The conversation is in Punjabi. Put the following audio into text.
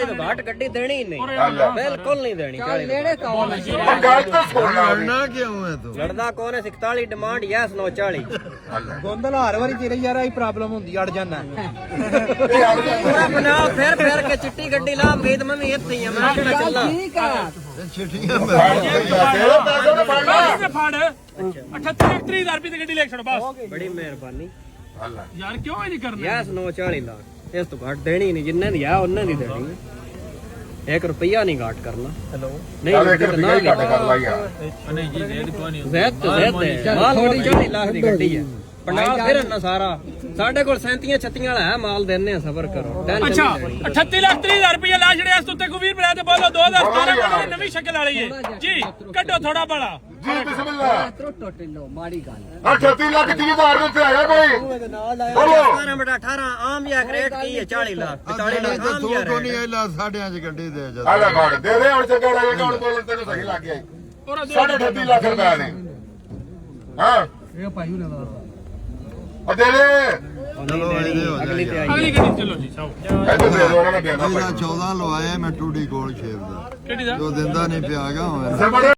40 ਤੋਂ ਘੱਟ ਗੱਡੀ ਦੇਣੀ ਨਹੀਂ, ਬਿਲਕੁਲ ਨਹੀਂ ਦੇਣੀ। 40 ਲੜਨਾ ਕਿਉਂ ਹੈ ਤੂੰ? ਲੜਦਾ ਕੌਣ ਹੈ? 41 ਡਿਮਾਂਡ ਯੈਸ ਨੋ 40 ਗੋਂਦਲ ਹਰ ਵਾਰੀ ਤੇਰੇ ਯਾਰ ਆਹੀ ਪ੍ਰੋਬਲਮ ਹੁੰਦੀ ਅੜ ਜਾਣਾ ਪੂਰਾ ਬਣਾ ਫਿਰ ਕੇ ਚਿੱਟੀ ਗੱਡੀ ਲਾਭ ਗਈ ਤੇ ਮੈਂ ਵੀ ਇੱਥੇ ਹੀ ਆ। ਮੈਂ ਕਿਹੜਾ ਚੱਲਾਂ ਠੀਕ ਆ ਚਿੱਠੀਆਂ ਫੜ 38,000 ਰੁਪਏ ਦੀ ਗੱਡੀ ਲੈ ਛੱਡ ਬਸ। ਬੜੀ ਮਿਹਰਬਾਨੀ ਯਾਰ ਕਿਉਂ ਇਹ ਨਹੀਂ ਕਰਨਾ? ਯੈਸ ਨੋ 40 ਲੱਖ, ਇਸ ਤੋਂ ਘੱਟ ਦੇਣੀ ਨਹੀਂ। ਜਿੰਨੇ ਦੀ ਆ ਉਹਨਾਂ ਦੀ ਦੇਣੀ। 1 ਰੁਪਿਆ ਨਹੀਂ ਘਾਟ ਕਰਨਾ। ਹੈਲੋ ਨਹੀਂ ਚੱਲ 1 ਰੁਪਿਆ ਹੀ ਘੱਟ ਕਰ ਲਾ ਯਾਰ। ਨਹੀਂ ਜੀ ਰੇਟ ਕੋਈ ਨਹੀਂ ਜ਼ੈਦ ਮਾਲ 40 ਲੱਖ ਦੀ ਗੱਡੀ ਹੈ। ਪੰਡਾਲ ਫਿਰ ਨਾ ਸਾਰਾ ਸਾਡੇ ਕੋਲ 37 36 ਵਾਲਾ ਹੈ ਮਾਲ ਦੇਣੇ ਆ। ਸਬਰ ਕਰੋ। ਅੱਛਾ 38,30,000 ਰੁਪਏ ਲਾ ਛੜਿਆ। ਇਸ ਉੱਤੇ ਕੋਈ 20 ਰੁਪਏ ਤੇ ਬੋਲੋ 2017 ਕੋਲ ਨਵੀਂ ਸ਼ਕਲ ਵਾਲੀ ਹੈ ਜੀ। ਕੱਢੋ ਥੋੜਾ ਬੜਾ ਜੀ ਬਿਸਮਿਲ੍ਲਾ। ਟੁੱਟ ਲੋ ਮਾੜੀ ਗੱਲ 38 ਲੱਖ 30,000 ਦੇ ਉੱਤੇ ਆਇਆ ਕੋਈ ਬੋਲੋ। 18 ਆਮ ਜਾਂ ਰੇਟ ਕੀ ਹੈ? 40 ਲੱਖ 45 ਲੱਖ ਆਮ ਤੂੰ ਜਾਂ ਕੋ ਨਹੀਂ ਇਹ ਲਾ ਸਾਡਿਆਂ 'ਚ ਗੱਡੀ ਦੇ ਜਾ। ਆ ਲੈ ਫੜ ਦੇ ਦੇ ਹੁਣ ਚੰਗਾ ਰਹੇਗਾ। ਹੁਣ ਬੋਲਣ ਤੈਨੂੰ ਸਹੀ ਲੱਗ ਗਿਆ 38 ਲੱਖ ਰੁਪਏ ਨੇ। ਹਾਂ ਇਹ ਭਾਈ ਉਹਨਾਂ ਦਾ ਉਹ ਦੇ ਦੇ ਚਲੋ ਇਹਦੇ ਹੋ ਅਗਲੀ ਤੇ ਜਾਏਗਾ। ਆਈ ਅਗਲੀ ਗੱਡੀ ਚਲੋ ਜੀ ਸਾਓ। ਇੱਥੇ ਦੇ ਦੋ ਉਹਨਾਂ ਨੇ ਦੇਣਾ ਇਹਦਾ 14 ਲਵਾਇਆ ਮੈਂ ਟੂਡੀ ਕੋਲ ਸ਼ੇਪ ਦਾ ਕਿਹੜੀ ਦਾ? ਜੋ ਦਿੰਦਾ ਨਹੀਂ ਪਿਆ ਗਾ ਹੋਇਆ।